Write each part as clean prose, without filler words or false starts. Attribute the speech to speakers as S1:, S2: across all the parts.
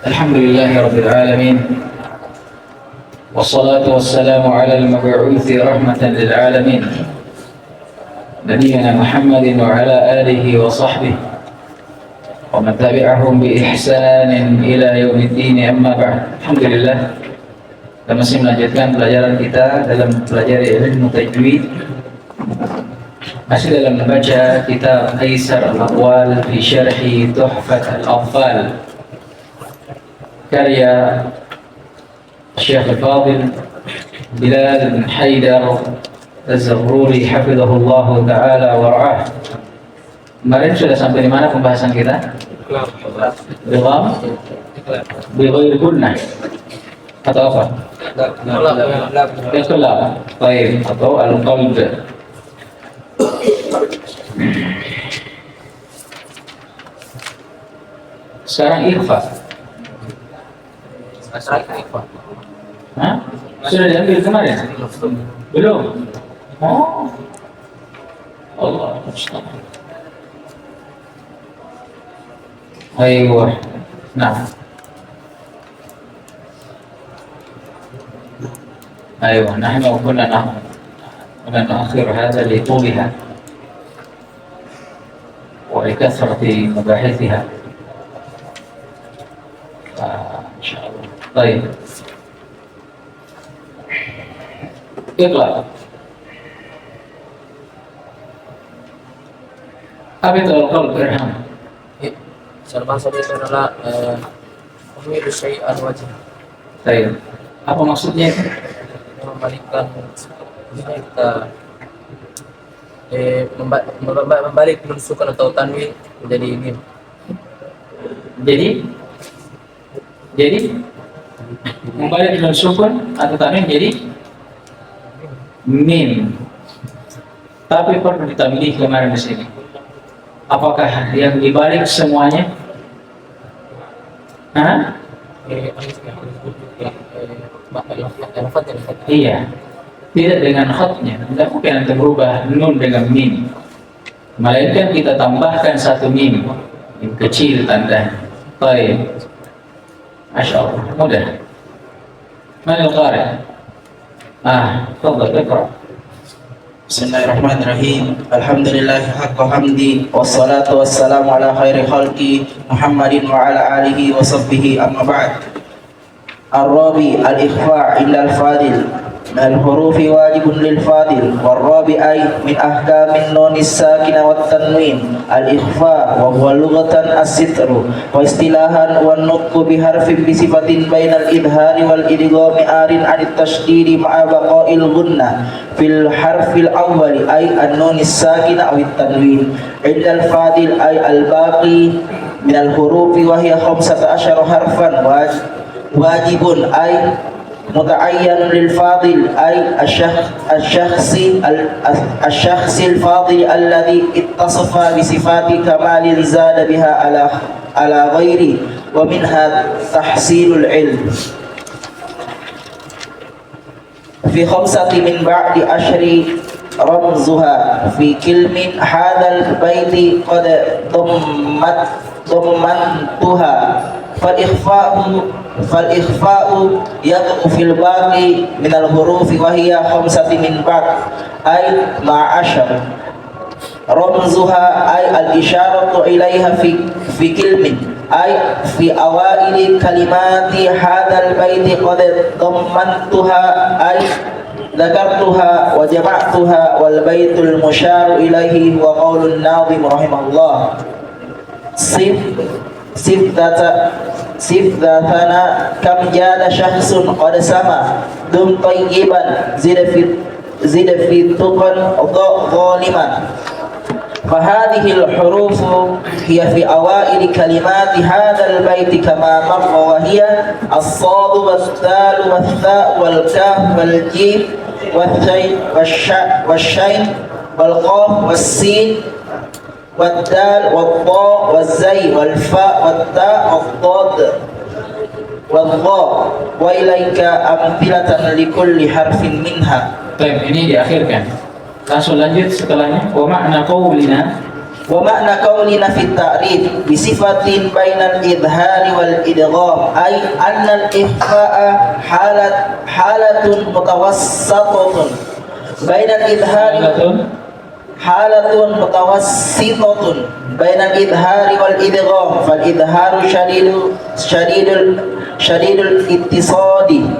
S1: الحمد لله رب العالمين، والصلاة والسلام على المبعوث رحمة للعالمين نبينا محمد وعلى آله وصحبه ومن تبعهم بإحسان إلى يوم الدين. أما بعد. Alhamdulillah, kita masih melanjutkan pelajaran kita dalam mempelajari ilmu tajwid, masih dalam membaca kitab Aisar al-Aqwal fi Syarhi Tuhfat al-Atfal karya Syekh al-Fadil Bilal bin Haidar Az-Zahruri hafizahullah ta'ala wa ra'ah. Kemarin sudah sampai di mana pembahasan kita? Bilam bighairi gunnah atau apa? Iqlab. Baik, atau al-qalb. Sekarang ikhfa. Hah? Sudah diambil kemarin? Belum? Oh, Allah musta'an. Aywa. Nah. Aywa, nahnu kunna نؤخر هذا لطولها ولكثرة مباحثها إن شاء الله. طيب، اقرأ. أبيض القلب ارحم.
S2: Syarban saja itu adalah Umidu syai'an wajib.
S1: Baik. Apa maksudnya itu?
S2: Membalikkan kita membalik mensukan atau tanwin menjadi mim.
S1: Jadi membalik mensukan atau tanwin jadi mim. Tapi perlu ditambahi kemarin di sini. Apakah yang dibalik semuanya? Hah? Iya. Tidak dengan khatnya. Tidak mungkin nanti berubah nun dengan mim. Melainkan kita tambahkan satu mim. Mim kecil tandanya. Baik. Masya Allah. Mudah. Mana al-qari? Tafadhal, iqra.
S3: Bismillahirrahmanirrahim. Alhamdulillahi haqqa hamdi, wassalatu wassalamu ala khairi khalqi Muhammadin wa ala alihi wa sahbihi, amma ba'd. Ar-rabi al-ikhfa' illa al-fadil al-hurufi wajibun lil-fadil. Wal-rabi ay min ahkamin nunis sakina wat tanwin al-ikhfa' wa huwa lughatan as-sitru wa istilahan wa nutqu biharfin bisifatin bainal idhari wal idghami arin anit tashdidi ma'a baqa'il gunnah fil harfil awwali ay an-nunis sakina awit tanwin. Illa al-fadil ay al-baqi min al-hurufi wa hiya 15 harfan wajibun ay muta'ayyan lil fadil ay asy-syakhsi al-fadil alladhi ittasafa bi sifati kamalin zada biha ala ghairi wa minha tahsilul ilm fi khamsati min ba'di ashri ramzuha fi kilmin hadzal baiti qad ضمنتها فالإخفاء يقع في الباقي من الحروف وهي 5 من بعد أي مع 10 رمزها أي الإشارة إليها في كلمة أي في أوائل كلمات هذا البيت قد ضمنتها أي ذكرتها وجمعتها والبيت المشار إليه وقول الناظم رحمه الله صف ذاتنا كم جاد شخص قد سما دم طيبا زد في تقى ظالما. فهذه الحروف هي في أوائل كلمات هذا البيت كما مر وهي الصاد والثال والثاء والكاف والجيم والشين والقاف والسين والدال والضاء والزي والفاء والتاء والضاد والضاء وإليك أمثلة لكل حرف منها.
S1: Baik, ini diakhirkan. Langsung lanjut setelahnya. Wa ma'na qawlina
S3: Wa makna qaulina fit ta'rif bi sifatin bainal idhari wal idgham ay anna al ikhfa'a halatun mutawassatun bainal idhari halatun mutawassitatun bainal idhari wal idgham fal idharu syadidul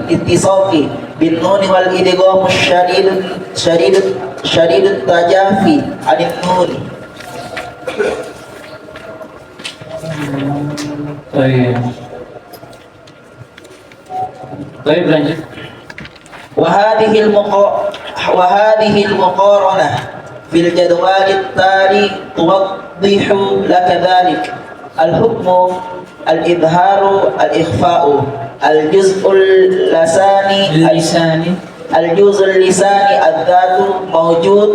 S3: ittisaqi bin nun wal idgham syadidut tajafi anil nun.
S1: طيب طيب lanjut.
S3: وهذه المقارنة في الجدول التالي توضح لك ذلك. الحكم الإظهار الإخفاء الجزء اللساني الذات موجود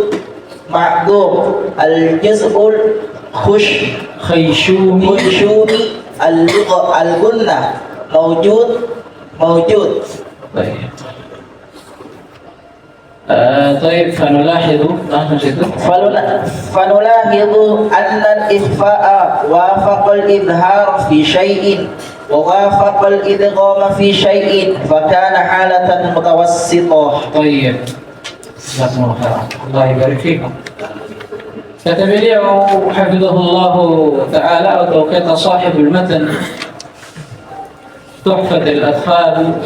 S3: معدوم الجزء
S1: خيشومي
S3: الغنة موجود.
S1: طيب طيب فنلاحظ
S3: أن الإخفاء وافق الإظهار في شيء ووافق الإدغام في شيء فكان حالة متوسطة.
S1: طيب جزاكم الله خيرا الله يبارك فيكم. Kata beliau hafizahullah ta'ala atau kata sahibul matan Tuhfat al-Athfal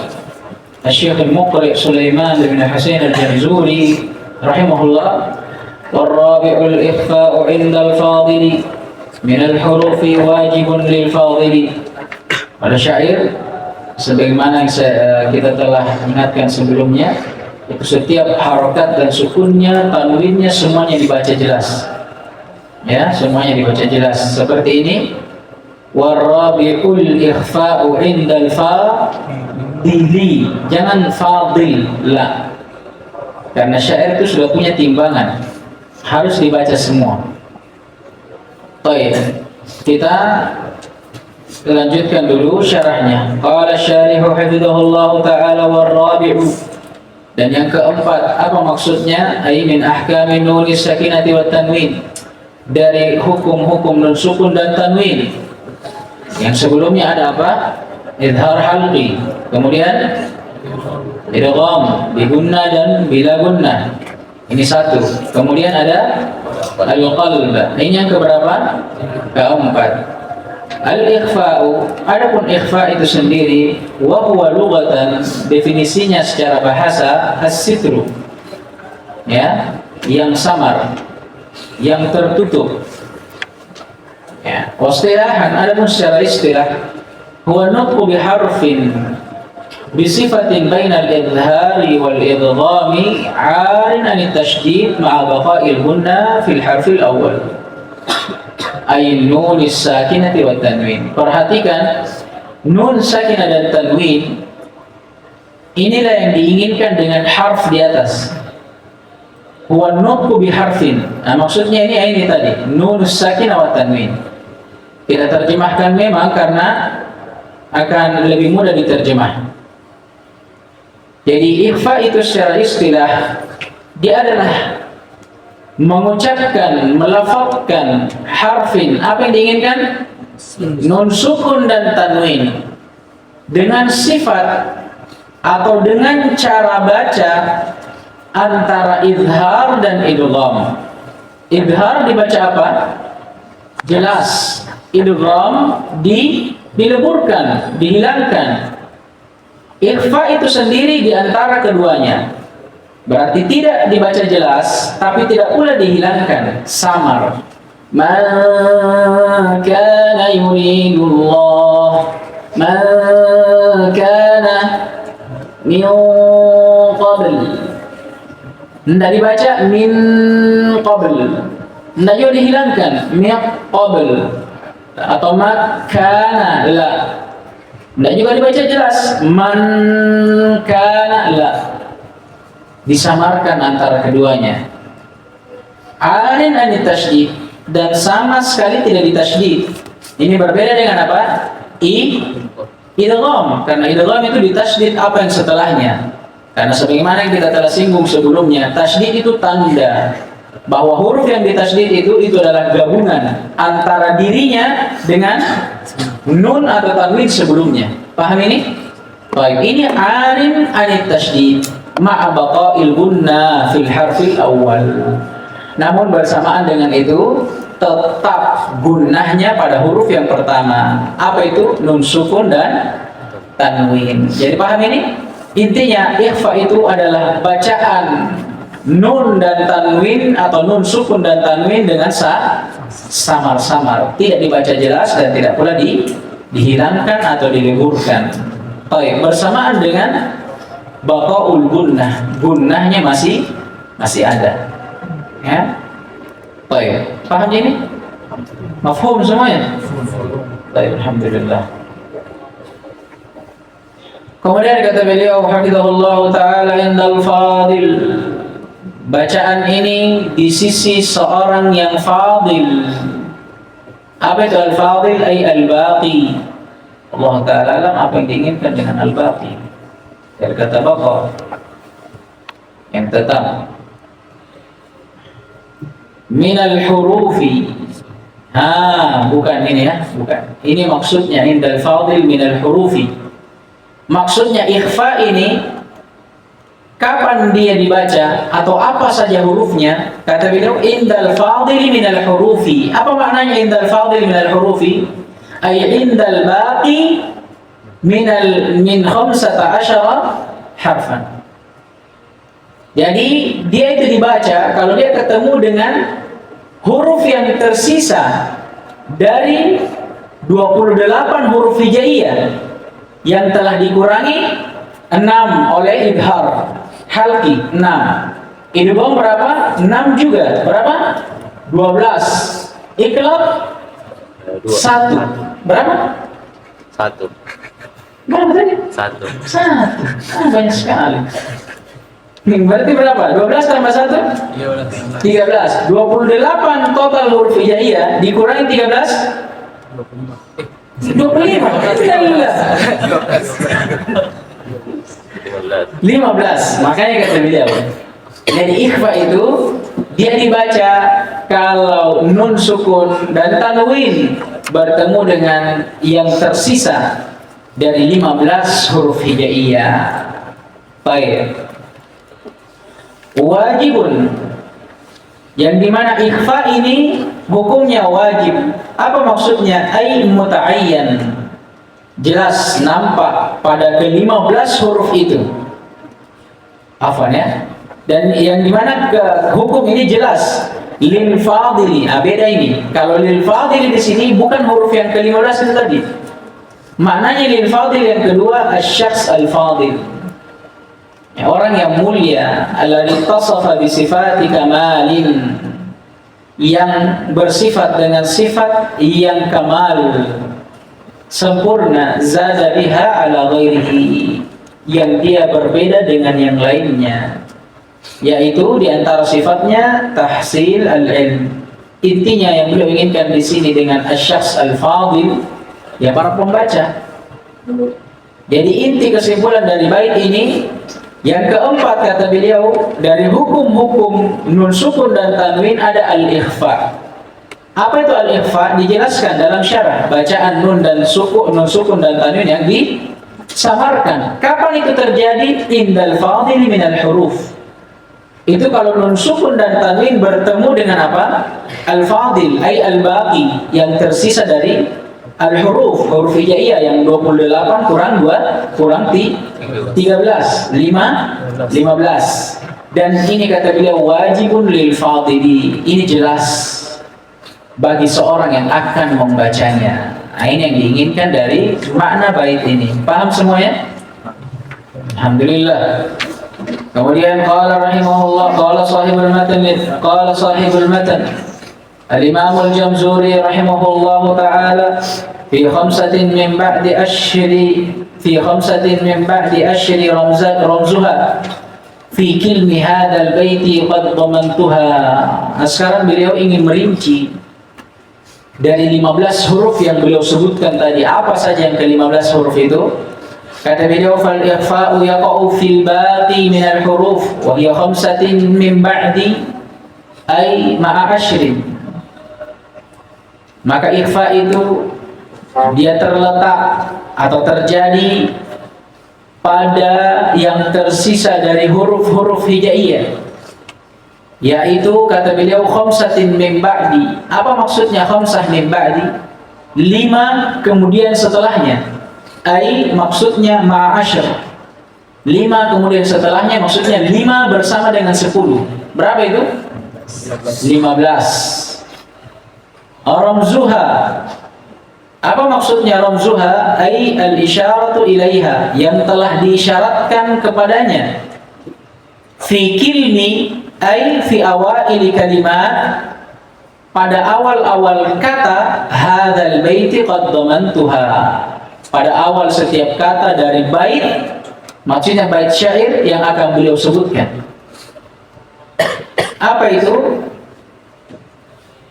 S1: Syekh al-Muqri Sulaiman bin Husain al-Jamzuri rahimahullah, "Wal-rabi'ul ikhfa'u 'inda al-fadili min al-hurufi wajibun lil-fadili." Pada syair sebagaimana yang kita telah ingatkan sebelumnya, itu setiap harokat dan sukunnya, tanwinnya semuanya dibaca jelas. Ya, semuanya dibaca jelas seperti ini. Warabiul ikhfa'u indal fadili, jangan fadil la, karena syair itu sudah punya timbangan, harus dibaca semua. Baik, kita lanjutkan dulu syarahnya. Qala syarihu hafizahullah ta'ala warabi'u, dan yang keempat, apa maksudnya? Ai min ahkamin nun sakinati wat tanwin, dari hukum-hukum nun sukun dan tanwin. Yang sebelumnya ada apa? Idhar halqi, kemudian idgham bi gunna dan bila gunna. Ini satu. Kemudian ada al-qalb. Ini yang keberapa? Keempat. Al-ikhfa'u, adapun ikhfa itu sendiri, wa huwa lughatan, definisinya secara bahasa as-sitru. Ya, yang samar, yang tertutup. Ya, wastilahan, adapun secara istilah, huwa nutqu biharfin bisifatin bainal idhari wal idghami 'arin an tasydid ma'a baqa'il gunna fil harfil awwal, ay nun sakinati wat tanwin. Perhatikan, nun sakinah dan tanwin inilah yang diinginkan dengan harf di atas. Huwa nutqu biharfin. Nah, maksudnya ini tadi, nun sakinah wat tanwin. Kita terjemahkan memang karena akan lebih mudah diterjemah. Jadi ikhfa itu secara istilah dia adalah mengucapkan, melafazkan harfin, apa yang diinginkan? Nun sukun dan tanwin dengan sifat atau dengan cara baca antara izhar dan idgham. Izhar dibaca apa? Jelas. Idgham dileburkan, dihilangkan. Ikhfa itu sendiri di antara keduanya. Berarti tidak dibaca jelas, tapi tidak pula dihilangkan, samar. Man kana yuridullah, man kana min qabl. Tidak dibaca min qabl, tidak juga dihilangkan min qabl atau makana la. Tidak juga dibaca jelas man kana la, disamarkan antara keduanya. Arin an tasydid, dan sama sekali tidak ditasydid. Ini berbeda dengan apa? Idgham, karena idgham itu ditasydid apa yang setelahnya. Karena sebagaimana yang kita telah singgung sebelumnya, tasydid itu tanda. bahwa huruf yang ditasydid itu adalah gabungan antara dirinya dengan nun atau tanwin sebelumnya. Paham ini? Baik, ini arin anit tasydid ma'a baqa'il gunna fil harfil awal. Namun bersamaan dengan itu tetap gunnahnya pada huruf yang pertama. Apa itu? Nun sukun dan tanwin. Jadi paham ini? Intinya ikhfa itu adalah bacaan nun dan tanwin atau nun sukun dan tanwin dengan samar-samar, tidak dibaca jelas dan tidak pula dihilangkan atau dileburkan. Baik, bersamaan dengan baqaul gunnah, gunnahnya masih ada. Ya. Baik, paham ini? Mafhum semuanya? Baik, alhamdulillah. Kemudian kata beliau hafizahullah taala indal fadil, bacaan ini di sisi seorang yang fadil. Apa itu al-fadil? Ay al-baqi. Allah taala alam apa yang diinginkan dengan al-baqi. Dari kata baqa, yang tetap. Minal hurufi. Bukan ini ya, bukan. Ini maksudnya indal fadil minal hurufi. Maksudnya ikhfa ini kapan dia dibaca atau apa saja hurufnya? Kata beliau indal fadil minal hurufi. Apa maknanya indal fadil minal hurufi? Ay indal baqi min 15 harfan. Jadi dia itu dibaca kalau dia ketemu dengan huruf yang tersisa dari 28 huruf hijaiyah yang telah dikurangi 6 oleh idhar halqi 6. Idgham berapa? 6 juga. Berapa? 12. Iqlab 1. Berapa?
S2: 1.
S1: Berapa tadi?
S2: 1.
S1: Banyak sekali. Berarti berapa? 12 tambah 1? 13. 28 total huruf hijaiyah dikurangi 13? 25. 15. Makanya kata beliau. Jadi ikhfa itu dia dibaca kalau nun sukun dan tanwin bertemu dengan yang tersisa dari 15 huruf hijaiyah. Baik. Wajibun, yang dimana ikhfa ini hukumnya wajib. Apa maksudnya? Ay muta'ayyan, jelas nampak pada ke-15 huruf itu. Afwan ya. Dan yang dimana hukum ini jelas lil fadili. Beda ini. Kalau lil fadili di sini bukan huruf yang ke-15 itu tadi. Maknanya lil fadil yang kedua asy-syakhs al-fadil. Ya, orang yang mulia, alladzi tasafa bi sifati kamalin, yang bersifat dengan sifat yang kamal, sempurna, zada biha ala ghairihi, yang dia berbeda dengan yang lainnya, yaitu di antara sifatnya tahsil al-ilm. Intinya yang beliau inginkan di sini dengan asy-syakhs al-fadil, ya para pembaca. Jadi inti kesimpulan dari bait ini, yang keempat kata beliau, dari hukum-hukum nun sukun dan tanwin ada al-ikhfa. Apa itu al-ikhfa? Dijelaskan dalam syarah. Bacaan nun sukun dan tanwin yang disamarkan. Kapan itu terjadi? Indal fadil minal huruf. Itu kalau nun sukun dan tanwin bertemu dengan apa? Al-fadil, ay al-baqi, yang tersisa dari al-huruf, huruf hijaiyah yang 28 kurang 2 kurang 13, 15. Dan ini kata beliau wajibun lil fadili. Ini jelas bagi seorang yang akan membacanya. Nah, ini yang diinginkan dari makna bait ini. Paham semuanya? Alhamdulillah. Kemudian qala rahimahullah, qala sahibul matan Al-Imam Al-Jamzuri rahimahullahu ta'ala fi khamsatin min ba'di ashri ramzuha fi kilmi hadzal baiti qad dhamantuha. Nah, sekarang beliau ingin merinci dari 15 huruf yang beliau sebutkan tadi, apa saja yang ke-15 huruf itu. Kata beliau fal ikhfa'u yaqa'u fil baqi min al-huruf wa hiya khamsatin min ba'di ay ma'a ashrin. Maka ikhfa itu dia terletak atau terjadi pada yang tersisa dari huruf-huruf hijaiyah, yaitu kata beliau khamsatin min ba'di. Apa maksudnya khamsah min ba'di? 5 kemudian setelahnya. Ai maksudnya ma'asyr. 5 kemudian setelahnya maksudnya 5 bersama dengan 10. Berapa itu? 15. Ramzuha. Apa maksudnya ramzuha? Ai al-isyaratu ilaiha, yang telah diisyaratkan kepadanya. Fi kilmi ai fi awaili kalimat, pada awal-awal kata hadzal baiti qad dhamantuha. Pada awal setiap kata dari bait, maksudnya bait syair yang akan beliau sebutkan. Apa itu?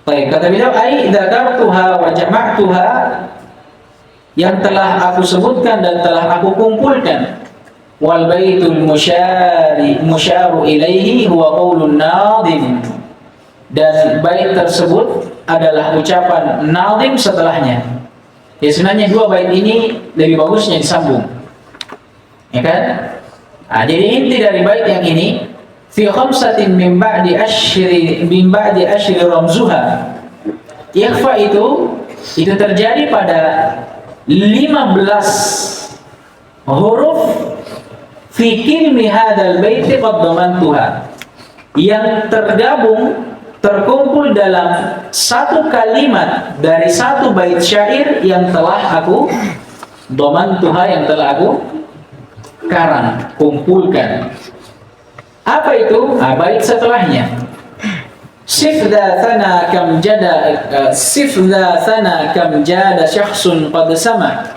S1: Baik, kata beliau ai dzakartuha wa jama'tuha, yang telah aku sebutkan dan telah aku kumpulkan. Wal baitul musyaru ilaihi huwa qaulun nadhim, dan bait tersebut adalah ucapan nadhim setelahnya. Ya, sebenarnya 2 bait ini lebih bagusnya disambung, ya kan? Nah, jadi inti dari bait yang ini fi khamsatin min ba'di asyri ramzuha. Ikhfa itu terjadi pada 15 huruf fi kilmi hadzal baiti qad dhamantuha, yang terkumpul dalam satu kalimat dari satu bait syair yang telah aku dhamantuha, yang telah aku karang, kumpulkan. Apa itu? Bait setelahnya. Sif dha thana kam jada syakhsun qad sama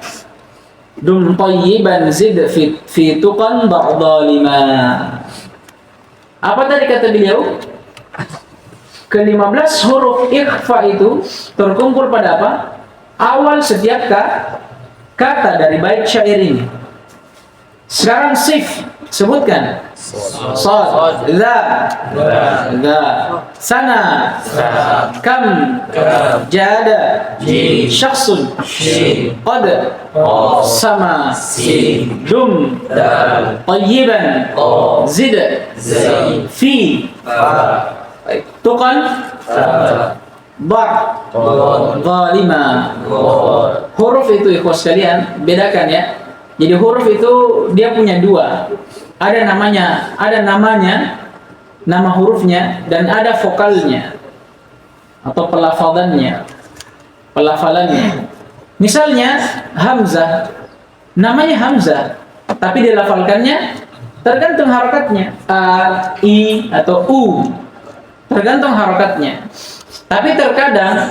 S1: dum tayyiban zid fi tuqan ba'da lima. Apa tadi kata beliau? Ke-15 huruf ikhfa itu terkumpul pada apa? Awal setiap kata dari bait syair ini. Sekarang sif, sebutkan. Sad, dha, sana, kam, jada, syakhsun, qad, sama, dum, tayyiban, zid, fi, tuqan, zalima. Huruf itu ikhwas sekalian, bedakan ya. Jadi huruf itu dia punya 2. Ada namanya, nama hurufnya, dan ada vokalnya atau pelafalannya. Misalnya hamzah, namanya hamzah, tapi dilafalkannya tergantung harakatnya, a, i atau u, tergantung harakatnya. Tapi terkadang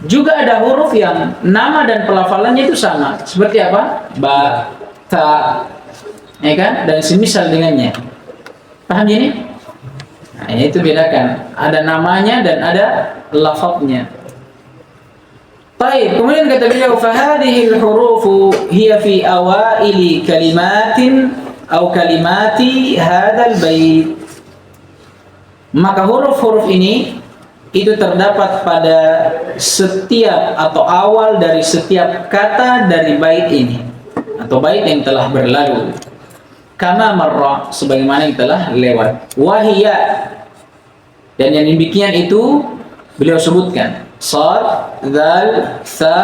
S1: juga ada huruf yang nama dan pelafalannya itu sama. Seperti apa? Ba, ta, ya kan? Dan semisal dengannya. Paham ini? Nah, itu bedakan. Ada namanya dan ada lafadznya. Baik, kemudian kata beliau, fahadhihi al-hurufu hiya fi awaili kalimatin atau kalimati hadzal bait. Maka huruf-huruf ini itu terdapat pada setiap atau awal dari setiap kata dari bait ini atau bait yang telah berlalu. Kama marra, sebagaimana yang telah lewat. Wahiyya, dan yang demikian itu beliau sebutkan sad, dzal, tha,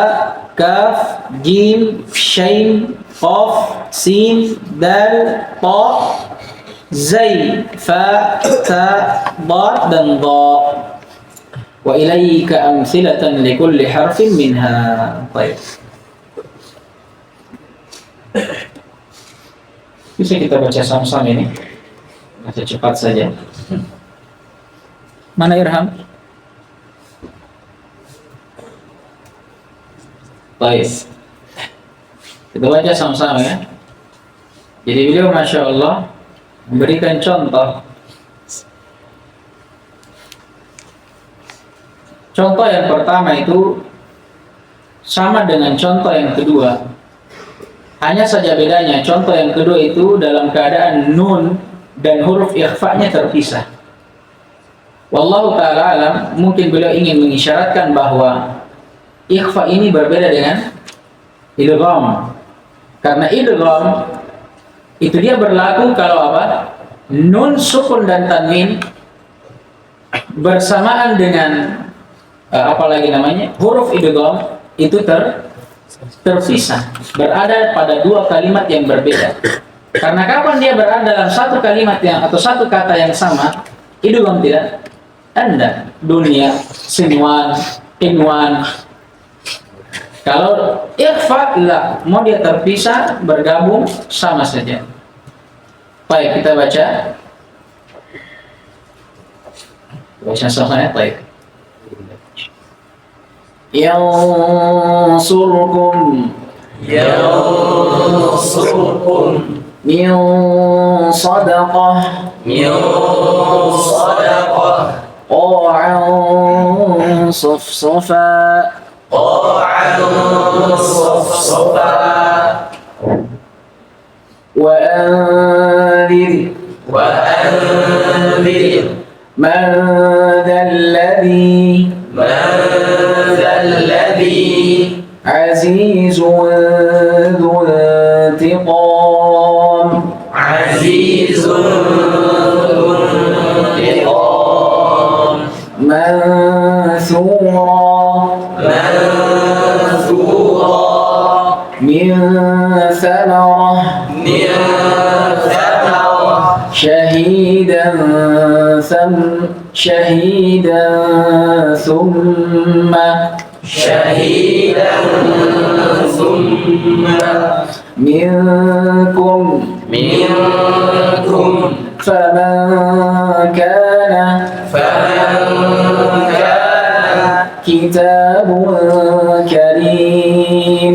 S1: kaf, jim, shin, qaf, sin, dal, ta, zai, fa, ta, dha, dan dha. Wa ilaika amthilatan likulli harfin minha. Baik. Bisa kita baca sama-sama ini. Baca cepat saja. Mana Irham? Baik. Kita baca sama-sama ya. Jadi beliau Masya Allah memberikan contoh. Contoh yang pertama itu sama dengan contoh yang kedua. Hanya saja bedanya, contoh yang kedua itu dalam keadaan nun dan huruf ikhfa-nya terpisah. Wallahu ta'ala alam, mungkin beliau ingin mengisyaratkan bahwa ikhfa ini berbeda dengan idgham. Karena idgham itu dia berlaku kalau apa? Nun, sukun dan tanwin bersamaan dengan huruf idgham itu terpisah, berada pada dua kalimat yang berbeda. Karena kapan dia berada dalam satu kalimat atau satu kata yang sama, idgham tidak ada. Dunia, sinwan, inwan. Kalau ikhfa lah, mau dia terpisah, bergabung, sama saja. Baik, kita baca. Baca sama ya, baik. Yansurkum min sadaqah qa'an safsafa وأنذر من ذا الذي عزيز ذو انتقام منثورا من ثمرة شهيدا ثم منكم فمن كان كتاب كريم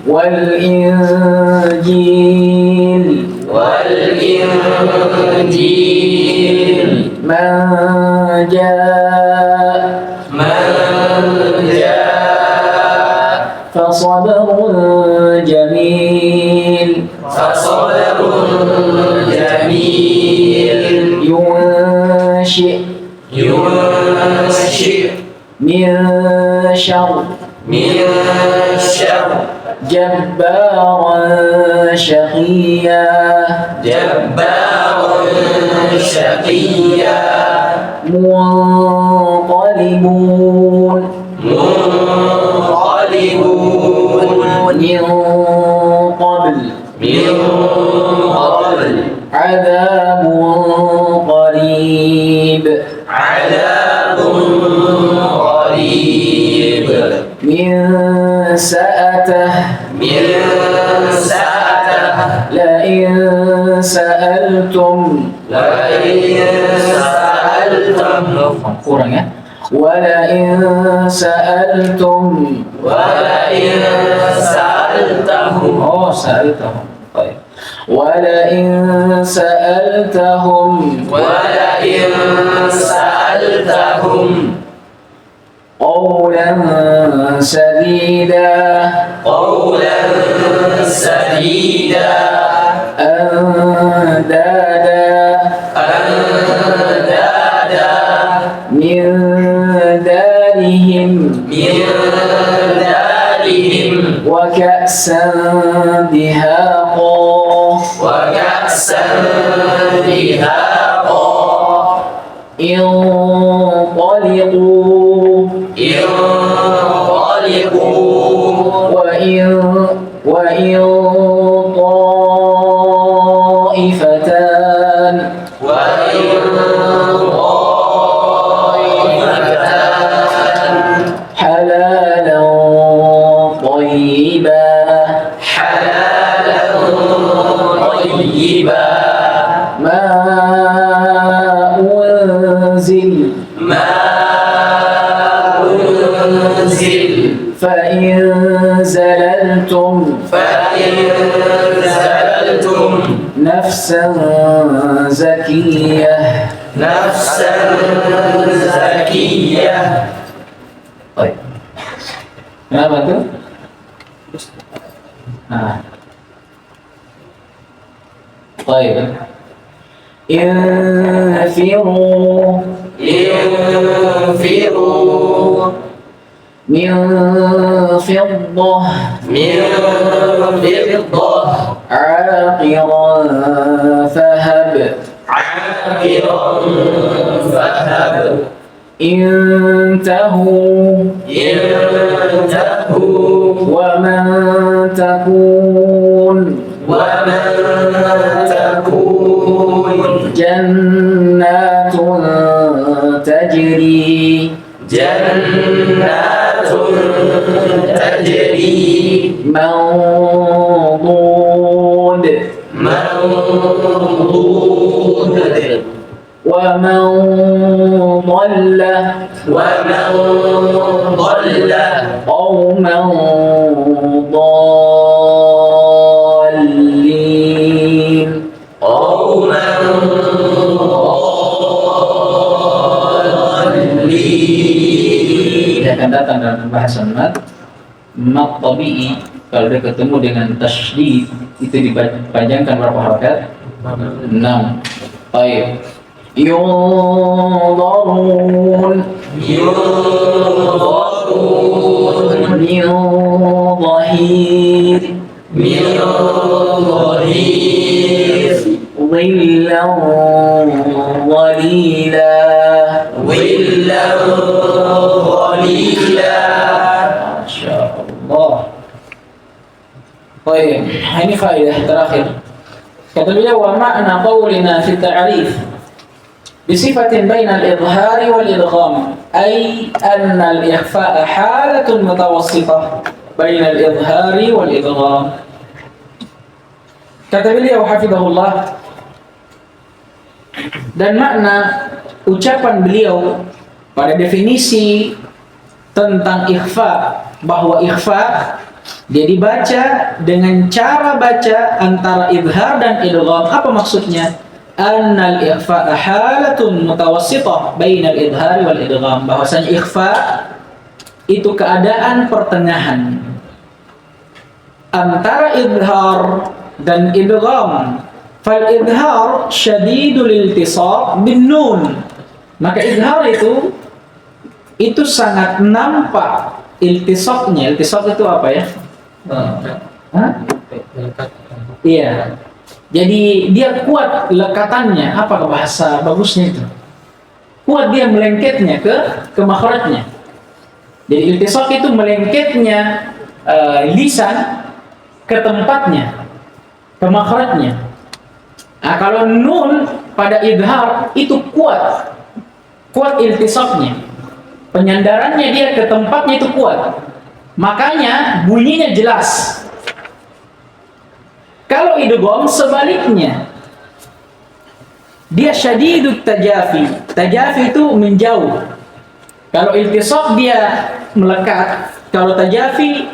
S1: والإنجيل من جاء فصبر جميل ينشئ من شر جبارا شقيا منقلبون من قبل عذاب قريب من سأته لئن سألتم kurang ya. ولئن سألتم سألتهم طيب. ولئن سألتهم قولا سديدا أندادا من دارهم وكأسا دهاقا انطلقوا وإن طائفتان حلالا طيبا ما أنزل فإن زللتم نفسا زكية طيب. Kenapa tuh? Nah. Baik. انفروا
S2: انفروا
S1: من فضة
S2: من فضة
S1: عاقرا فهب
S2: عاقرا فهب
S1: انتهوا
S2: انتهوا
S1: ومن تكون جنات تجري
S2: جنات تجري
S1: منضود
S2: منضود
S1: ومن ضل
S2: ومن ضل
S1: قوما ضالين
S2: قوما ضالين.
S1: Dia akan datang dalam bahasan mat tabi'i. Kalau dia ketemu dengan tasydid itu dipanjangkan berapa harakat? 6. Baik. ينظرون
S2: ينظرون
S1: من ظهير
S2: من ظهير
S1: ظلا ظليلا
S2: ظلا ظليلا.
S1: Masya Allah. Baik, ini faedah terakhir. Kata beliau, wa ma'na qawlina fi ta'rif بصفة بين الإظهار والإدغام أي أن الإخفاء حالة متوسطة بين الإظهار والإدغام. Kata beliau hafizahullah, dan makna ucapan beliau pada definisi tentang ikhfa, bahwa ikhfa dia dibaca dengan cara baca antara idhar dan idgham. Apa maksudnya? Annal ikhfa halatun mutawassithah bainal idhar wal idgham, bahwasanya ikhfa itu keadaan pertengahan antara idhar dan idgham. Fal idhar syadidul iltisaq bin nun, maka idhar itu sangat nampak iltisaqnya. Iltisaq itu apa ya? Iya. Jadi dia kuat lekatannya. Apa bahasa bagusnya itu? Kuat dia melengketnya ke makhrajnya. Jadi iltisaq itu melengketnya lisan ke tempatnya, ke makhrajnya. Nah, kalau nun pada idhar itu kuat iltisaqnya. Penyandarannya dia ke tempatnya itu kuat. Makanya bunyinya jelas. Kalau idgham sebaliknya, dia syadidut tajafi. Tajafi itu menjauh. Kalau iltisaq dia melekat, kalau tajafi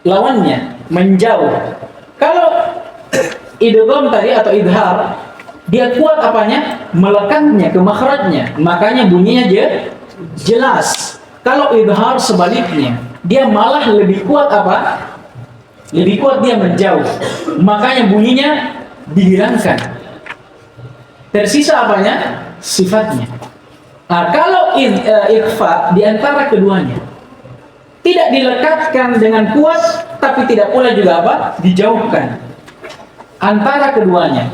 S1: lawannya menjauh. Kalau idgham tadi atau idhar, dia kuat apanya? Melekatnya ke makhrajnya. Makanya bunyinya jelas. Kalau idhar sebaliknya, dia malah lebih kuat apa? Lebih kuat dia menjauh. Makanya bunyinya dihilangkan. Tersisa apanya? Sifatnya. Nah, kalau ikhfa di antara keduanya, tidak dilekatkan dengan kuat, tapi tidak pula juga apa? Dijauhkan. Antara keduanya.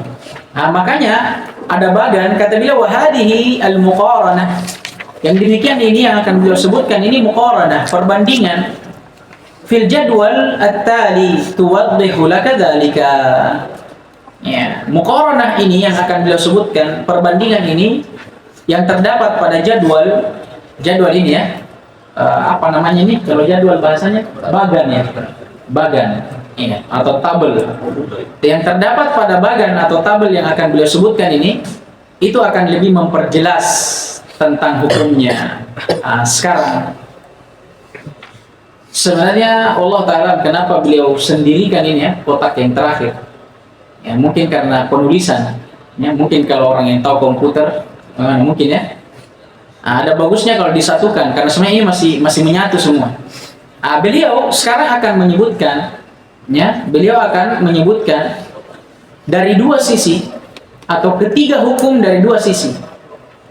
S1: Nah, makanya ada bagan, kata beliau, wahadihi al-muqaranah. Yang demikian ini yang akan beliau sebutkan, ini muqaranah, perbandingan. Fil jadwal at-tali tuwaddihu laka dzalika. Ya, muqaranah ini yang akan beliau sebutkan, perbandingan ini yang terdapat pada jadwal ini ya. Apa namanya ini? Kalau jadwal bahasanya bagan ya. Bagan. Iya, atau tabel. Yang terdapat pada bagan atau tabel yang akan beliau sebutkan ini, itu akan lebih memperjelas tentang hukumnya. Sekarang sebenarnya Allah Ta'ala kenapa beliau sendirikan ini ya, kotak yang terakhir ya, mungkin karena penulisan ya, mungkin kalau orang yang tahu komputer mungkin ya, ada bagusnya kalau disatukan, karena sebenarnya ini masih menyatu semua. Beliau sekarang akan menyebutkan ya, beliau akan menyebutkan dari dua sisi atau ketiga hukum dari dua sisi.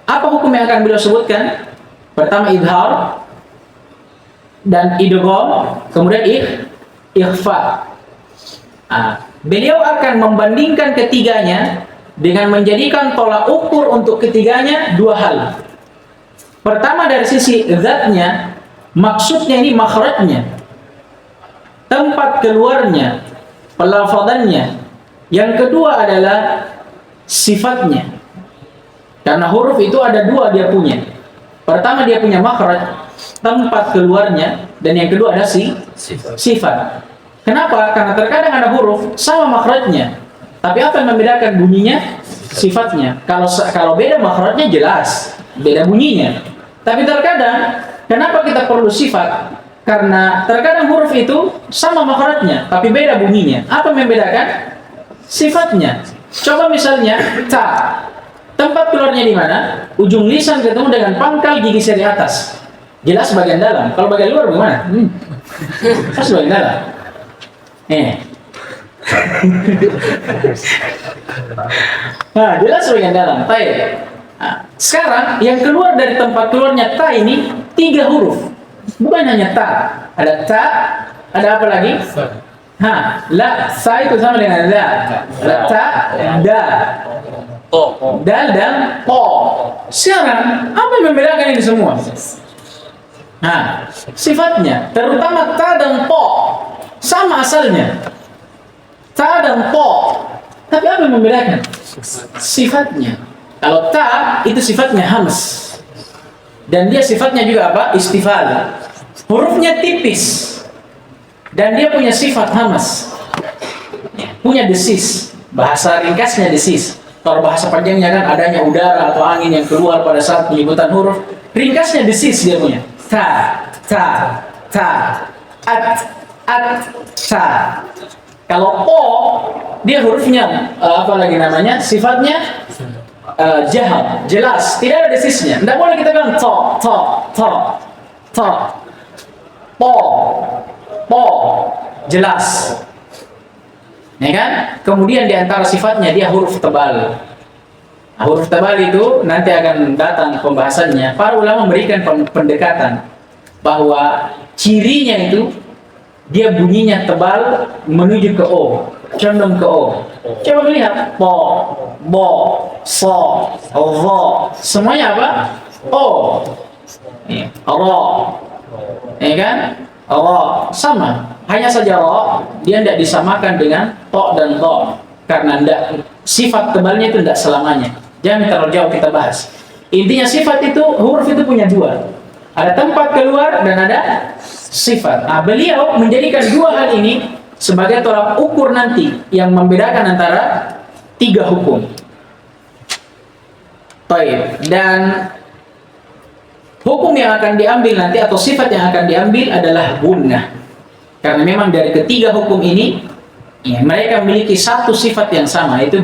S1: Apa hukum yang akan beliau sebutkan? Pertama idhar dan idgham, kemudian ikhfa. Beliau akan membandingkan ketiganya dengan menjadikan tolak ukur untuk ketiganya dua hal. Pertama dari sisi zatnya, maksudnya ini makhrajnya, tempat keluarnya, pelafadzannya. Yang kedua adalah sifatnya. Karena huruf itu ada dua dia punya. Pertama dia punya makhraj, tempat keluarnya, dan yang kedua ada sifat. Kenapa? Karena terkadang ada huruf sama makhrajnya, tapi apa yang membedakan bunyinya? Sifatnya. Kalau beda makhrajnya jelas, beda bunyinya. Tapi terkadang kenapa kita perlu sifat? Karena terkadang huruf itu sama makhrajnya, tapi beda bunyinya. Apa yang membedakan? Sifatnya. Coba misalnya ta, tempat keluarnya di mana? Ujung lisan ketemu dengan pangkal gigi seri atas. Jelas bagian dalam. Kalau bagian luar bagaimana? Pas bagian dalam. Nah, jelas bagian dalam. Baik. Nah, sekarang yang keluar dari tempat keluarnya ta ini 3 huruf. Bukan hanya ta. Ada ta, ada apa lagi? La, sa itu sama dengan la. Ta, da. Dal dan po. Sekarang apa yang membedakan ini semua? Nah, sifatnya, terutama ta dan po sama asalnya. Ta dan po. Tapi apa yang membedakan? Sifatnya. Kalau ta itu sifatnya hams. Dan dia sifatnya juga apa? Istifal. Hurufnya tipis. Dan dia punya sifat hamas. Punya desis. Bahasa ringkasnya desis. Kalau bahasa panjangnya kan adanya udara atau angin yang keluar pada saat penyebutan huruf. Ringkasnya desis dia punya. Ta, ta, ta, at, ta. Kalau po, dia hurufnya apa lagi namanya? Sifatnya jahal, jelas, tidak ada desisnya. Tidak boleh kita bilang to, po, jelas. Ya kan? Kemudian di antara sifatnya dia huruf tebal. Nah, huruf tebal itu nanti akan datang pembahasannya. Para ulama memberikan pendekatan bahwa cirinya itu dia bunyinya tebal menuju ke o, condong ke o. Coba lihat po, bo, so, ro, semuanya apa? O, ro, ya kan? Ro sama. Hanya saja ro dia tidak disamakan dengan to dan to karena sifat tebalnya itu tidak selamanya. Jangan terlalu jauh kita bahas. Intinya sifat itu, huruf itu punya dua. Ada tempat keluar dan ada sifat. Nah, beliau menjadikan dua hal ini sebagai tolak ukur nanti yang membedakan antara 3 hukum. Baik. Dan hukum yang akan diambil nanti atau sifat yang akan diambil adalah gunnah. Karena memang dari ketiga hukum ini mereka memiliki satu sifat yang sama, itu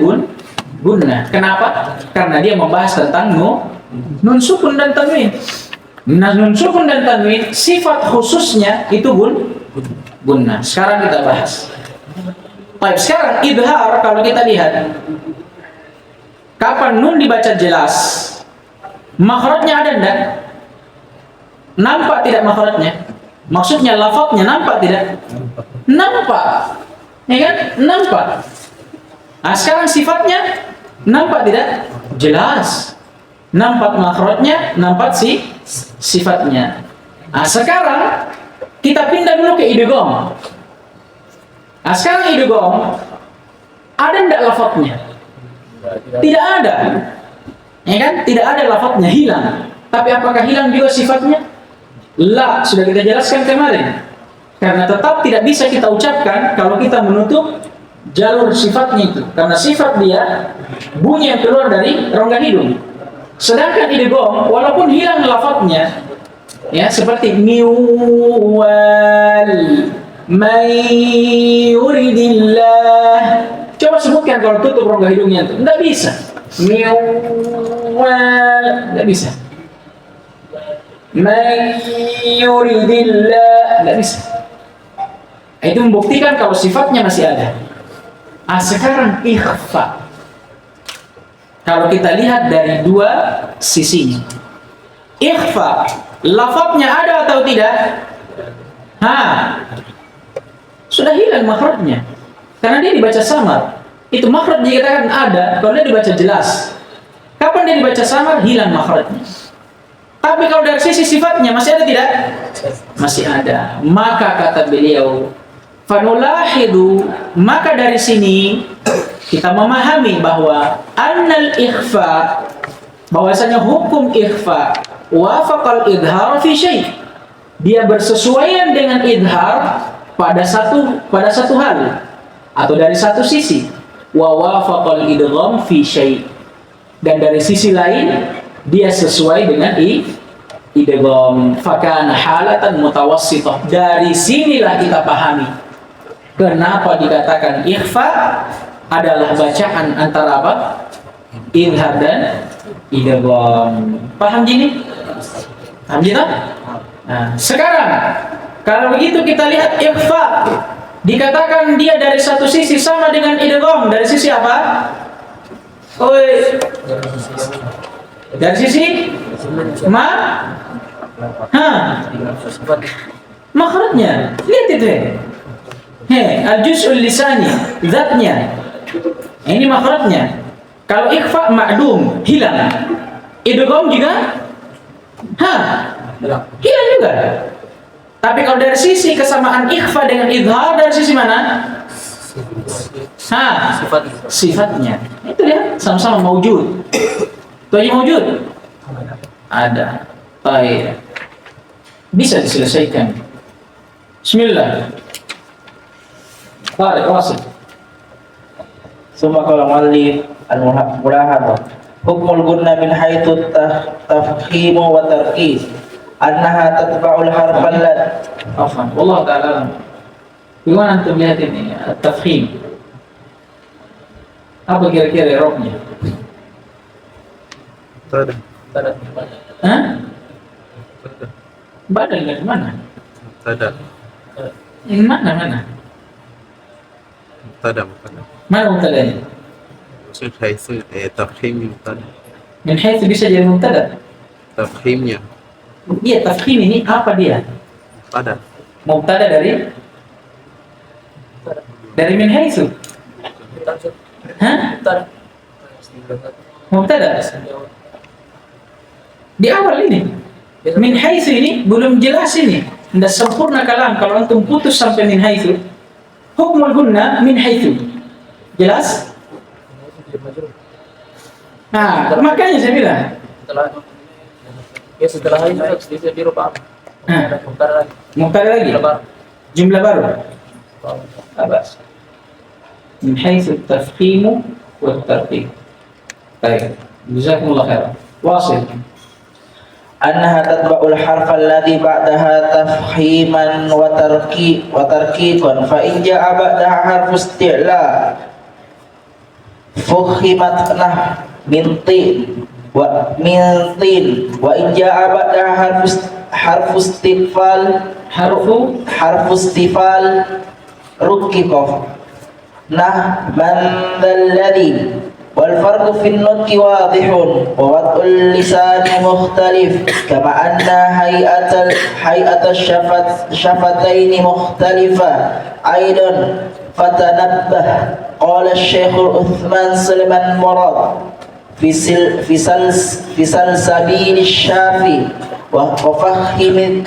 S1: gunnah. Kenapa? Karena dia membahas tentang nun sukun dan tanwin. Nah, nun sukun dan tanwin sifat khususnya itu gunnah. Sekarang kita bahas. Baik, sekarang idhar kalau kita lihat kapan nun dibaca jelas, makhrajnya ada enggak? Nampak tidak makhrajnya? Maksudnya lafadznya nampak tidak? Nampak. Ya kan? Nampak. Nah, sekarang sifatnya nampak tidak? Jelas. Nampak makhrajnya, nampak sifatnya. Nah, sekarang kita pindah dulu ke idgham. Nah, sekarang idgham ada enggak lafadznya? Tidak ada. Ya kan? Tidak ada lafadznya, hilang. Tapi apakah hilang juga sifatnya? La, sudah kita jelaskan kemarin. Karena tetap tidak bisa kita ucapkan kalau kita menutup jalur sifatnya itu. Karena sifat dia bunyi yang keluar dari rongga hidung. Sedangkan idgham walaupun hilang lafadznya, ya seperti miwal may yuridillah. Coba sebutkan kalau tutup rongga hidungnya itu. Tidak bisa. Miwal, tidak bisa. May yuridillah, tidak bisa. Itu membuktikan kalau sifatnya masih ada. Sekarang ikhfa. Kalau kita lihat dari dua sisinya. Ikhfa, lafadznya ada atau tidak? Sudah hilang makhrajnya. Karena dia dibaca samar. Itu makhraj dikatakan ada, kalau dia dibaca jelas. Kapan dia dibaca samar, hilang makhrajnya. Tapi kalau dari sisi sifatnya masih ada tidak? Masih ada. Maka kata beliau, fanulahidu, maka dari sini kita memahami bahwa annal ikhfa, bahwasanya hukum ikhfa wafaqal idhar fi syai', dia bersesuaian dengan idhar pada satu hal atau dari satu sisi, wa wafaqal idgham fi syai', dan dari sisi lain dia sesuai dengan idgham, fakana halatan mutawassithah. Dari sinilah kita pahami kenapa dikatakan ikhfa adalah bacaan antara apa? Idhar dan idgham. Paham gini? Paham gini? Nah, sekarang kalau begitu kita lihat ikhfa dikatakan dia dari satu sisi sama dengan idgham, dari sisi apa? Dari sisi makhrajnya. Lihat itu. Al-juz'ul lisani, zatnya. Ini makhrajnya. Kalau ikhfa ma'dum, hilang. Idgham juga hilang juga. Tapi kalau dari sisi kesamaan ikhfa dengan idhar, dari sisi mana? Sifatnya. Itu lihat, sama-sama maujud. Itu aja maujud. Ada. Baik. Bisa diselesaikan. Bismillah. Tarik, wasil.
S3: Summa qala mu'allif al-mulahadha hukmul gunna min haitsu tafkhim wa tarkis annaha tatba'ul harf alladhi
S1: Afwan, wallahu ta'ala alam. Bagaimana antum lihat ini at-tafkhim? Apa kira-kira i'rabnya?
S2: Tada.
S1: Badal dari mana?
S2: Tada.
S1: Yang mana?
S2: Tada.
S1: Mana mubtada'nya?
S2: Maksud haitsu tafkhim tada.
S1: Min haitsu bisa jadi mubtada.
S2: Tafkhimnya.
S1: Iya, tafkhim ini apa dia?
S2: Tada.
S1: Mubtada dari min haitsu. Mubtada. Di awal ini. Min haitsu ini belum jelas ini. Tidak sempurna kalam kalau antum putus sampai min haitsu. Hukmul gunna min haitsu. Jelas? Nah, makanya saya bilang
S2: Setelah ini bisa dirubah.
S1: mubtada lagi. Jumlah baru. Abas. Min haitsu at-tafkhim wa at-tarqiq. Baik. Jazakumullah khairan. Wasil.
S3: annaha tatba'ul harf alladhi ba'daha tafhiman wa tarqiqan fa in ja'a ba'daha harfu isti'la fuhimat min tin wa in ja'a ba'daha harfu istifal ruqiqaf man dhalladhi wal farqu fin nutqi wadihun wa wad'ul lisani mukhtalif kama anna hay'atal syafataini mukhtalifa aidan fatanabbah qala asy-syekh Utsman Sulaiman Murad fi salsabil syafi wa fahimil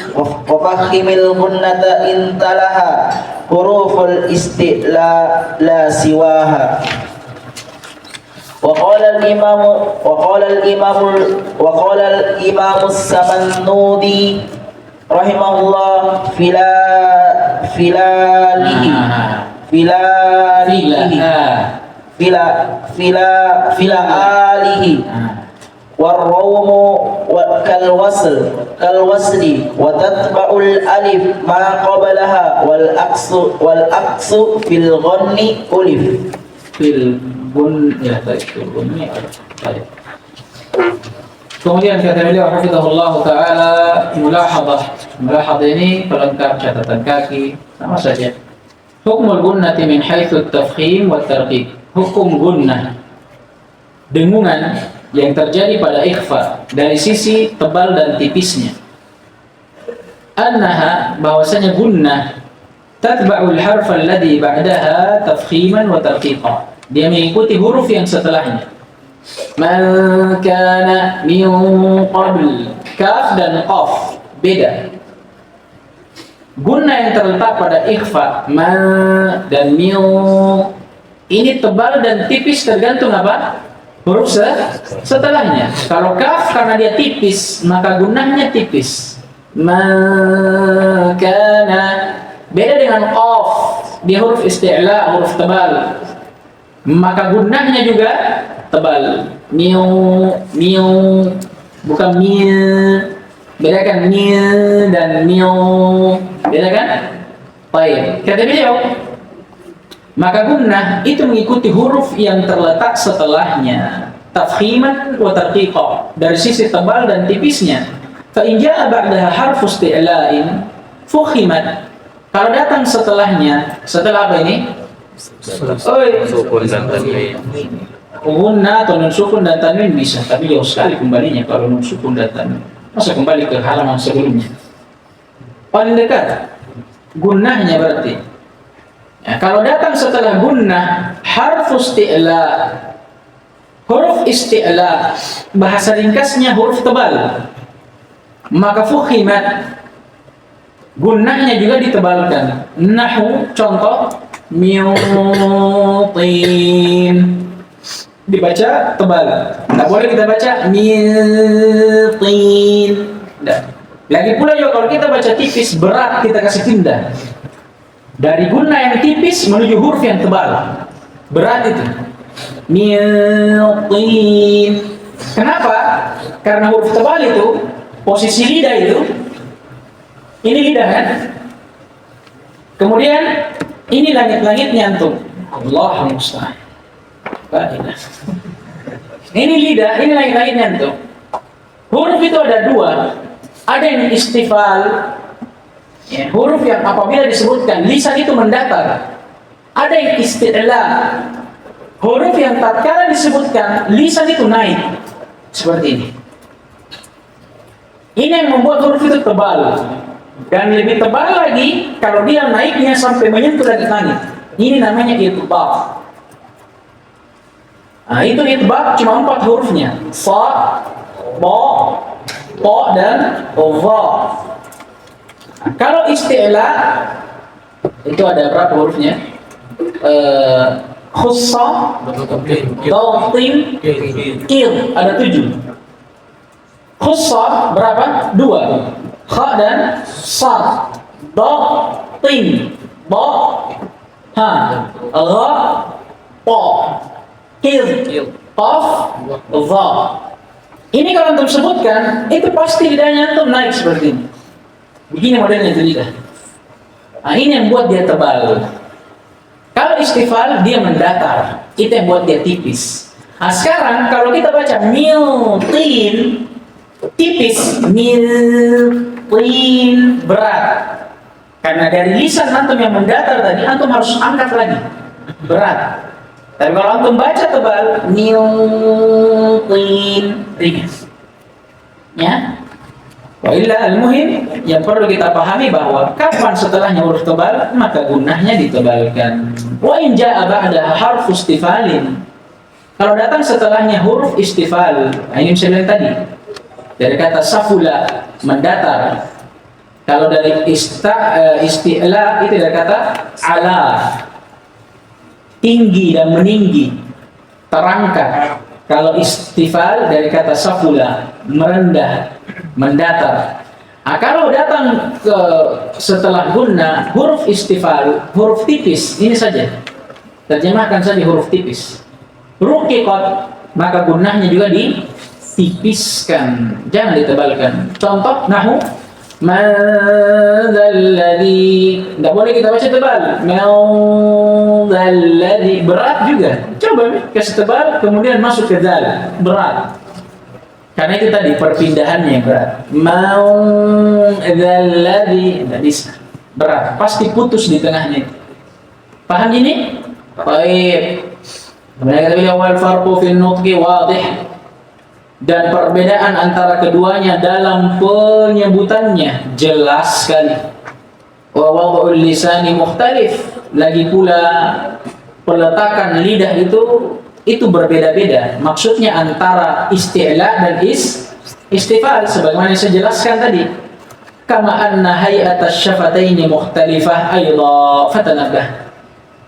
S3: gunnata intalaha huruful isti'la la siwaha. وقال الإمام السمنودي رحمه الله فلآله والروم كالوصل وتتبع الألف ما قبلها والأقص في الغن ألف
S1: Kemudian kata beliau hafizahullah taala mulahadhah ini pelengkap catatan kaki sama saja. Hukmul gunnati min haitsu at-tafkhim wa tarqiq. Hukum gunnah dengungan yang terjadi pada ikhfa dari sisi tebal dan tipisnya. Annaha, bahwasanya gunnah tatba'ul harf alladhi ba'daha tafkhiman wa tarqiqa. Dia mengikuti huruf yang setelahnya. Man kana min qabl, kaf dan qaf beda. Gunnah yang terletak pada ikhfa ma dan min ini tebal dan tipis tergantung apa? Huruf setelahnya. Kalau kaf karena dia tipis, maka gunnahnya tipis. Man kana, beda dengan qaf, dia huruf isti'la, huruf tebal, maka gunnahnya juga tebal. Miu bukan mil, bedakan mil dan miu, bedakan. Baik, kata beliau, maka gunnah itu mengikuti huruf yang terletak setelahnya, tafkhiman wa tarqiqa, dari sisi tebal dan tipisnya. Fa in jaa ba'daha harfu isti'la'in fukhimat. Kalau datang setelahnya, setelah apa ini?
S2: Sukun dan tanwin.
S1: Gunnah atau nun sukun dan tanwin bisa, tapi jauh sekali kembalinya kalau nun sukun dan tanwin. Masa kembali ke halaman sebelumnya? Paling dekat gunnahnya berarti. Ya, kalau datang setelah gunnah harfu isti'la, huruf isti'la, bahasa ringkasnya huruf tebal, maka fukhimat, gunnahnya juga ditebalkan. Nahu, contoh, miutin, dibaca tebal. Tidak boleh kita baca miutin. Lagi pula juga kalau kita baca tipis, berat kita kasih pindah dari gunnah yang tipis menuju huruf yang tebal, berat itu. Miutin. Kenapa? Karena huruf tebal itu posisi lidah itu, ini lidah kan? Kemudian ini langit-langitnya antum. Allah musta'an. Ini lidah, ini langit-langitnya antum. Huruf itu ada dua. Ada yang istifal, ya, huruf yang apabila disebutkan lisan itu mendatar. Ada yang isti'la, huruf yang tatkala disebutkan lisan itu naik. Seperti ini. Ini yang membuat huruf itu tebal, dan lebih tebal lagi kalau dia naiknya sampai menyentuh langit-langit. Ini namanya itbaq. Nah, itu itbaq cuma 4 hurufnya: sa, ba, ta dan dha. Nah, kalau isti'la itu ada berapa hurufnya? Khussa, dawtin, qil, ada 7. Khussa berapa? 2. Kha dan sad. Da, tin, ba, ha, gha, ta, qil, qaf, dha. Ini kalau antum sebutkan, itu pasti lidahnya antum naik seperti ini. Begini modelnya itu lidah. Nah, ini yang buat dia tebal. Kalau istifal, dia mendatar. Itu yang buat dia tipis. Nah, sekarang kalau kita baca miutin, tipis, miutin, berat. Karena dari lisan antum yang mendatar tadi, antum harus angkat lagi, berat. Tapi kalau antum baca tebal, miutin, ringan. Ya. Wa illa al-muhim, yang perlu kita pahami bahwa kapan setelahnya huruf tebal, maka gunnahnya ditebalkan. Wa in jaa ba'daha harfu istifalin. Kalau datang setelahnya huruf istifal, ini saya bilang tadi, dari kata safula, mendatar. Kalau dari isti'la itu dari kata ala, tinggi dan meninggi, terangkat. Kalau istifal dari kata safula, merendah, mendatar. Nah, kalau datang ke setelah gunnah huruf istifal, huruf tipis, ini saja. Terjemahkan saja huruf tipis. Ruqiqat, maka gunnahnya juga ditipiskan, jangan ditebalkan. Contoh nahu madzalladzi, enggak boleh kita baca tebal. Madzalladzi, berat juga. Coba kasih tebal kemudian masuk ke zal, berat. Karena itu tadi perpindahannya berat. Madzalladzi, enggak bisa. Berat, pasti putus di tengahnya. Paham ini? Baik. Kemudian kata beliau wal farqu fil nutqi wadih, dan perbedaan antara keduanya dalam penyebutannya jelas sekali. Wa wad'ul lisani mukhtalif, lagi pula peletakan lidah itu berbeda-beda. Maksudnya antara isti'la dan istifal sebagaimana saya jelaskan tadi. Kama anna hay'atasy syafataini mukhtalifah aidha fatanabbah.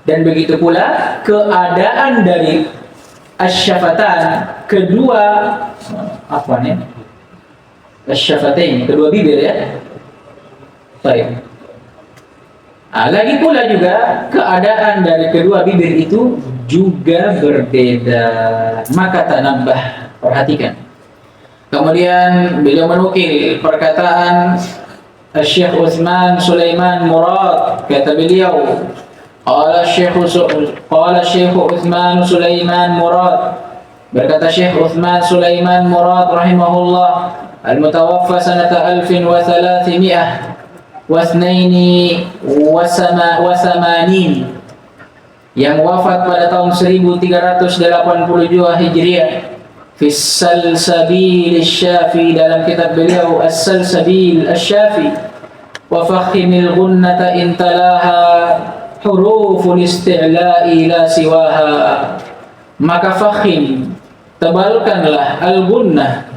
S1: Dan begitu pula keadaan dari asyafatan, kedua asyafatain, kedua bibir ya. Baik. Lagi pula juga keadaan dari kedua bibir itu juga berbeda. Maka tanabbah, perhatikan. Kemudian beliau menukil perkataan Syekh Utsman Sulaiman Murad, kata beliau Qala Syekh Utsman Sulaiman Murad, berkata Syekh Utsman Sulaiman Murad rahimahullah, al-mutawaffa sanata 1382 yang wafat pada tahun 1382 Hijriah, fi Salsabil Asy-Syafi, dalam kitab beliau As-Salsabil Asy-Syafi, wa fakhimil gunnata intalaha huruful isti'la'i la siwaha, maka fakhim, tebalkanlah al-gunnah,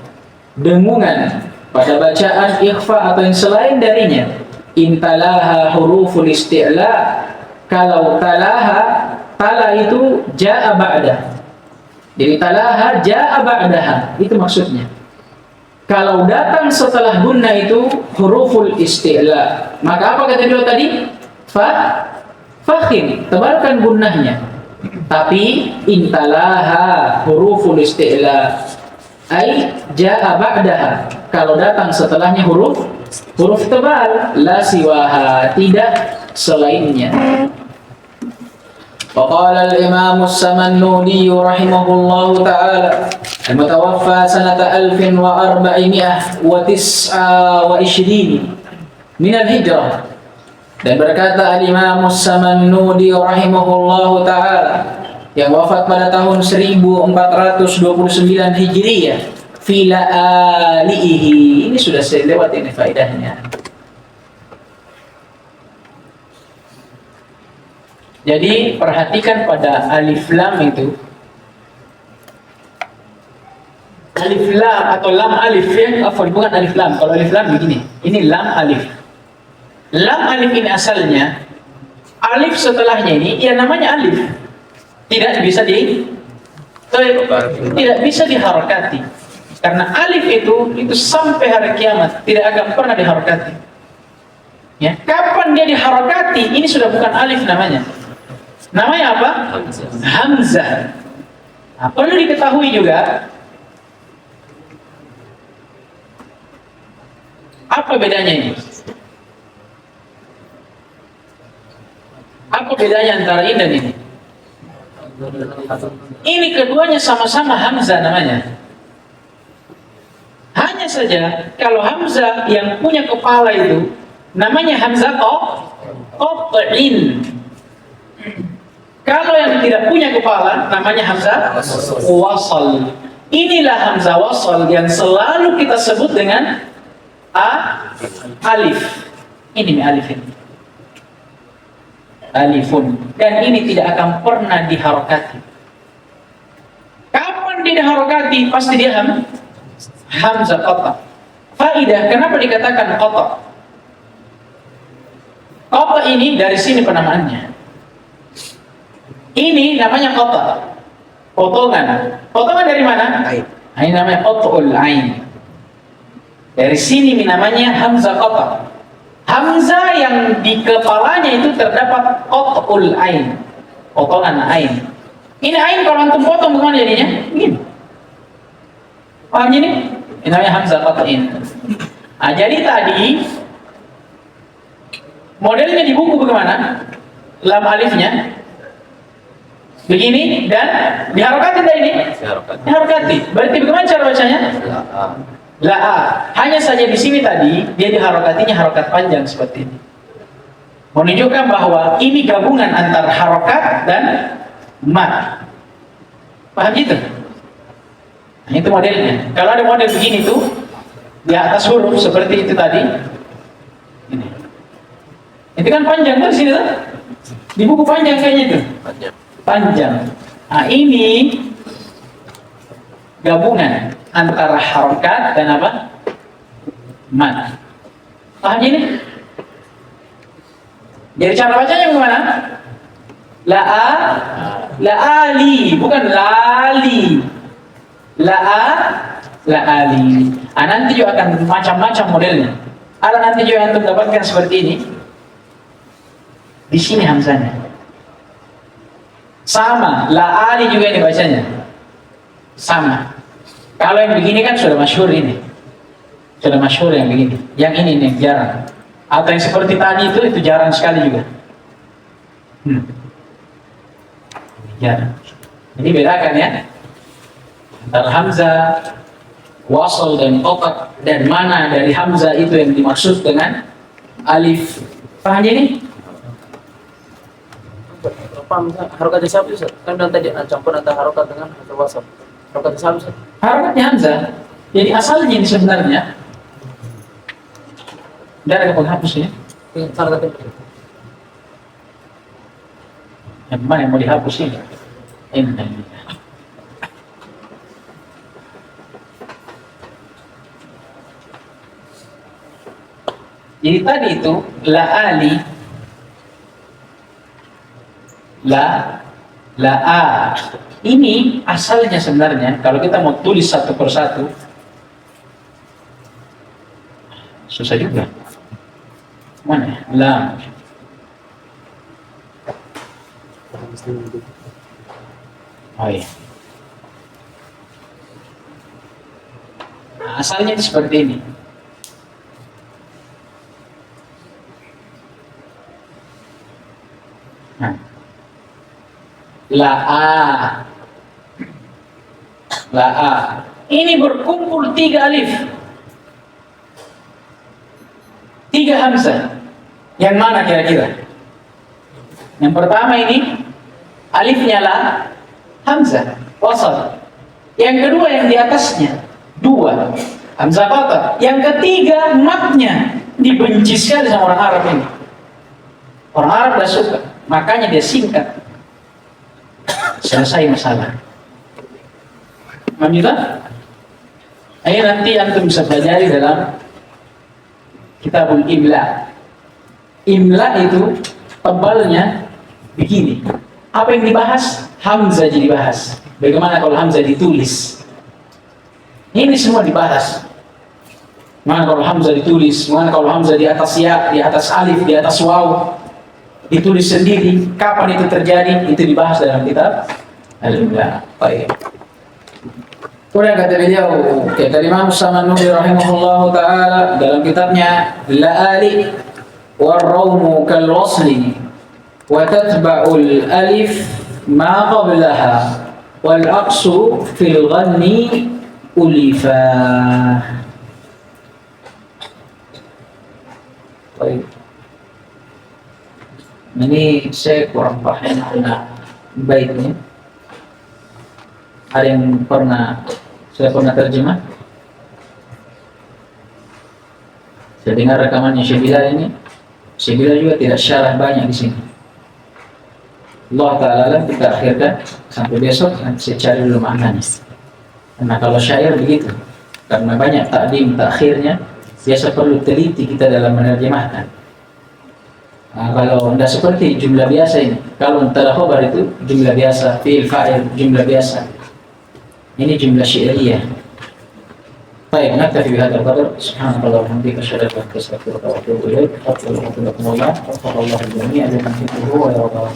S1: dengungan pada bacaan ikhfa atau yang selain darinya, intalaha huruful isti'la, kalau tala itu ja'a ba'dah, jadi talaha ja'a ba'daha, itu maksudnya. Kalau datang setelah gunnah itu huruful isti'la, maka apa kata beliau tadi? Fakhim, tebalkan gunnahnya. Tapi intalaha huruful isti'la ay ja'a ba'daha, kalau datang setelahnya huruf tebal, la siwaha, tidak selainnya. وقال الإمام السمنوني رحمه الله تعالى المتوفى سنة 1429 من الهجرة, dan berkata al-Imam As-Samannudi rahimahullahu ta'ala yang wafat pada tahun 1429 Hijriyah, fi la'alihi, ini sudah saya lewat ini faedahnya. Jadi perhatikan pada alif lam itu, alif lam atau lam alif ya, bukan alif lam. Kalau alif lam begini, ini lam alif. Lam alif ini asalnya alif setelahnya ini ya namanya alif, tidak bisa diharakati, karena alif itu sampai hari kiamat tidak akan pernah diharakati. Ya, kapan dia diharakati ini sudah bukan alif namanya. Namanya apa? Hamzah. Nah, perlu diketahui juga apa bedanya ini? Apa bedanya antara ini dan ini? Ini keduanya sama-sama Hamzah namanya. Hanya saja kalau Hamzah yang punya kepala itu namanya Hamzah qat'in. Kalau yang tidak punya kepala namanya Hamzah wasal. Inilah Hamzah wasal yang selalu kita sebut dengan alif. Ini alif ini. Alifun. Dan ini tidak akan pernah diharokati. Kapan dia diharokati? Pasti dia Hamzah qata'. Faidah, kenapa dikatakan qata'? Qata' ini dari sini penamaannya. Ini namanya qata', potongan. Potongan dari mana? Ain. Ini namanya qat'ul ain. Dari sini namanya hamzah qata'. Hamzah yang di kepalanya itu terdapat qat'ul ain, potongan ain. Ini ain kalau antum potong bagaimana jadinya? Begini. Paham ini? Ini namanya hamzah qat'in. Jadi tadi modelnya di buku bagaimana? Lam alifnya begini dan diharokati tadi ini. Diharokati. Berarti bagaimana cara bacanya? La'a. Hanya saja di sini tadi dia diharokatinya harokat panjang seperti ini. Menunjukkan bahwa ini gabungan antara harokat dan mat. Paham gitu? Nah, itu modelnya. Kalau ada model begini tuh di atas huruf seperti itu tadi, ini. Itu kan panjang kan di sini tuh? Di buku panjang kayaknya itu. Panjang. Nah, ini gabungan antara harokat dan apa? Mad. Paham ini? Jadi cara bacanya bagaimana? La'ali, bukan lali. La'ali. Nanti juga akan macam-macam modelnya. Ada nanti juga yang mendapatkan seperti ini. Di sini hamzahnya. Sama, la'ali juga ini bacanya. Sama. Kalau yang begini kan sudah masyhur ini. Sudah masyhur yang begini. Yang ini nih jarang. Atau yang seperti tadi itu jarang sekali juga. Jarang. Jadi bedakan ya antara hamzah, wasal dan kotak, dan mana dari hamzah itu yang dimaksud dengan alif. Paham ini?
S2: Paham, harokatnya siapa Ustaz? Kan bilang tadi campur antara harokat dengan atau wasal. Harokatnya siapa Ustaz?
S1: Harokatnya hamzah. Jadi asalnya ini sebenarnya dari penghapusnya.
S2: Harokatnya.
S1: Yang mana yang mau dihapus ini? Ini. Jadi tadi itu la'ali, la'a. Ini asalnya sebenarnya kalau kita mau tulis satu persatu susah juga. Mana? Lam. Oh iya. Nah, asalnya itu seperti ini. Nah. La'a. Ini berkumpul 3 alif, 3 hamzah. Yang mana kira-kira? Yang pertama ini alifnya la, hamzah, wasal. Yang kedua yang di atasnya 2, hamzah kotak. Yang ketiga matnya. Dibenci sekali sama orang Arab ini. Orang Arab tidak suka, makanya dia singkat. Selesai masalah. Alhamdulillah. Ayo nanti antum bisa pelajari dalam Kitabul Imla. Imla itu tebalnya begini. Apa yang dibahas? Hamzah jadi dibahas. Bagaimana kalau hamzah ditulis? Ini semua dibahas. Mana kalau hamzah ditulis? Mana kalau hamzah di atas ya, di atas alif, di atas waw? Ditulis sendiri. Kapan itu terjadi? Itu dibahas dalam kitab Al-Imla. Baik. Kemudian kata beliau, kata Imam Samanuri rahimahullah ta'ala dalam kitabnya La'ali warrawmu kalwasli wa tatba'ul alif ma qablaha wal aqsu fil ghanni ulifah. Baik. Ini saya kurang paham baiknya. Ada yang saya pernah terjemah. Saya dengar rekamannya Syekh Bilal ini. Syekh Bilal juga tidak syarah banyak di sini. Allah Ta'ala kita akhirkan sampai besok, nanti saya cari dulu maknanya. Karena kalau syair begitu, karena banyak takdim, takhirnya, biasa perlu teliti kita dalam menerjemahkan. Nah, kalau tidak seperti jumlah biasa ini, kalau mubtada khobar itu jumlah biasa, fi'il fa'il jumlah biasa. Ini jumlah syairiyah. Baik, naktafi bihadzal qadar. Subhanallahi wa bihamdihi asyhadu an la ilaha illa anta astaghfiruka wa atubu ilaik. Assalamualaikum warahmatullahi wabarakatuh.